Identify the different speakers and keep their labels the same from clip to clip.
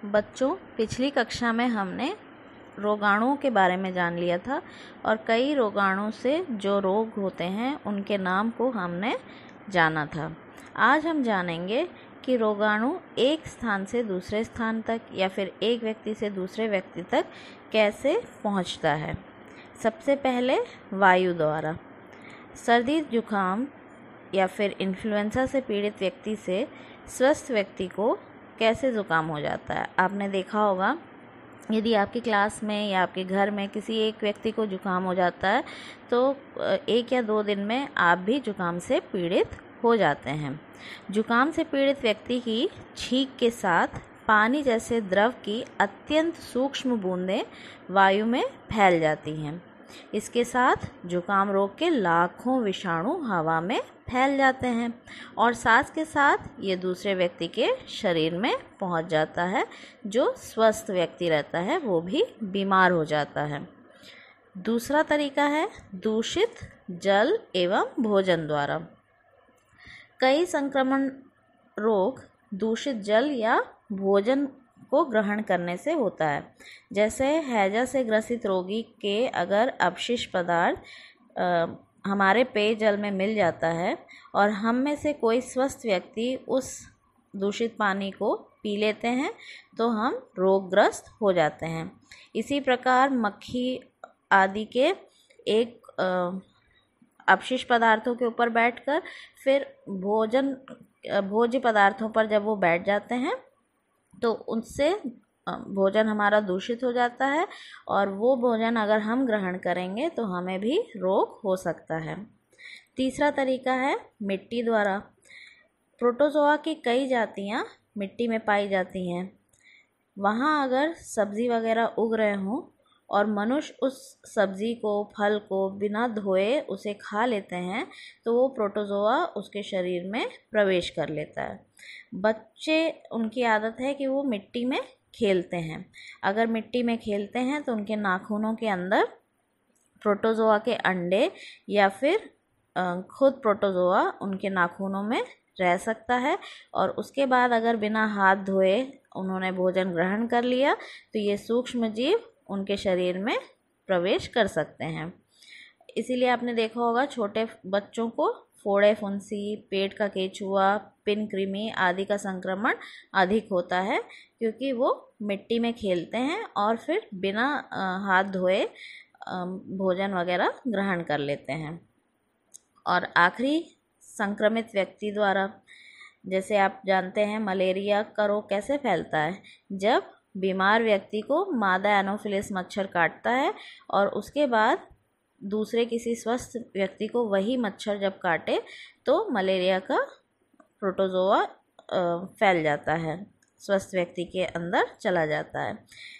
Speaker 1: बच्चों, पिछली कक्षा में हमने रोगाणुओं के बारे में जान लिया था और कई रोगाणु से जो रोग होते हैं उनके नाम को हमने जाना था। आज हम जानेंगे कि रोगाणु एक स्थान से दूसरे स्थान तक या फिर एक व्यक्ति से दूसरे व्यक्ति तक कैसे पहुंचता है। सबसे पहले वायु द्वारा। सर्दी जुकाम या फिर इन्फ्लुएंजा से पीड़ित व्यक्ति से स्वस्थ व्यक्ति को कैसे ज़ुकाम हो जाता है। आपने देखा होगा, यदि आपकी क्लास में या आपके घर में किसी एक व्यक्ति को जुकाम हो जाता है तो 1 या 2 दिन में आप भी जुकाम से पीड़ित हो जाते हैं। जुकाम से पीड़ित व्यक्ति की छींक के साथ पानी जैसे द्रव की अत्यंत सूक्ष्म बूंदें वायु में फैल जाती हैं। इसके साथ जुकाम रोग के लाखों विषाणु हवा में फैल जाते हैं और सांस के साथ ये दूसरे व्यक्ति के शरीर में पहुंच जाता है। जो स्वस्थ व्यक्ति रहता है वो भी बीमार हो जाता है। दूसरा तरीका है दूषित जल एवं भोजन द्वारा। कई संक्रमण रोग दूषित जल या भोजन को ग्रहण करने से होता है। जैसे हैजा से ग्रसित रोगी के अगर अपशिष्ट पदार्थ हमारे पेयजल में मिल जाता है और हम में से कोई स्वस्थ व्यक्ति उस दूषित पानी को पी लेते हैं तो हम रोगग्रस्त हो जाते हैं। इसी प्रकार मक्खी आदि के एक अपशिष्ट पदार्थों के ऊपर बैठकर फिर भोज्य पदार्थों पर जब वो बैठ जाते हैं तो उनसे भोजन हमारा दूषित हो जाता है और वो भोजन अगर हम ग्रहण करेंगे तो हमें भी रोग हो सकता है। तीसरा तरीका है मिट्टी द्वारा। प्रोटोजोआ की कई जातियां मिट्टी में पाई जाती हैं। वहाँ अगर सब्ज़ी वगैरह उग रहे हों और मनुष्य उस सब्ज़ी को, फल को बिना धोए उसे खा लेते हैं तो वो प्रोटोजोआ उसके शरीर में प्रवेश कर लेता है। बच्चे, उनकी आदत है कि वो मिट्टी में खेलते हैं। अगर मिट्टी में खेलते हैं तो उनके नाखूनों के अंदर प्रोटोजोआ के अंडे या फिर खुद प्रोटोजोआ उनके नाखूनों में रह सकता है और उसके बाद अगर बिना हाथ धोए उन्होंने भोजन ग्रहण कर लिया तो ये सूक्ष्म जीव उनके शरीर में प्रवेश कर सकते हैं। इसीलिए आपने देखा होगा छोटे बच्चों को फोड़े फुंसी, पेट का केचुआ, पिन कृमि आदि का संक्रमण अधिक होता है क्योंकि वो मिट्टी में खेलते हैं और फिर बिना हाथ धोए भोजन वगैरह ग्रहण कर लेते हैं। और आखिरी संक्रमित व्यक्ति द्वारा। जैसे आप जानते हैं मलेरिया का रोग कैसे फैलता है। जब बीमार व्यक्ति को मादा एनोफिलिस मच्छर काटता है और उसके बाद दूसरे किसी स्वस्थ व्यक्ति को वही मच्छर जब काटे तो मलेरिया का प्रोटोजोआ फैल जाता है, स्वस्थ व्यक्ति के अंदर चला जाता है।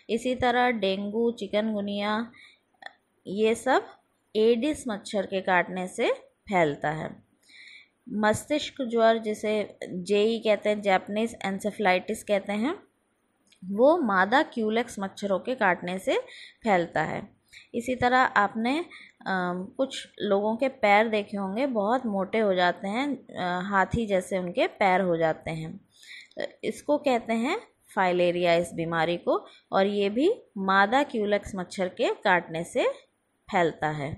Speaker 1: इसी तरह डेंगू, चिकनगुनिया ये सब एडिस मच्छर के काटने से फैलता है। मस्तिष्क ज्वर, जिसे जेई कहते हैं, जापानीज एन्सेफेलाइटिस कहते हैं, वो मादा क्यूलेक्स मच्छरों के काटने से फैलता है। इसी तरह आपने कुछ लोगों के पैर देखे होंगे, बहुत मोटे हो जाते हैं, हाथी जैसे उनके पैर हो जाते हैं। इसको कहते हैं फाइलेरिया, इस बीमारी को, और ये भी मादा क्यूलेक्स मच्छर के काटने से फैलता है।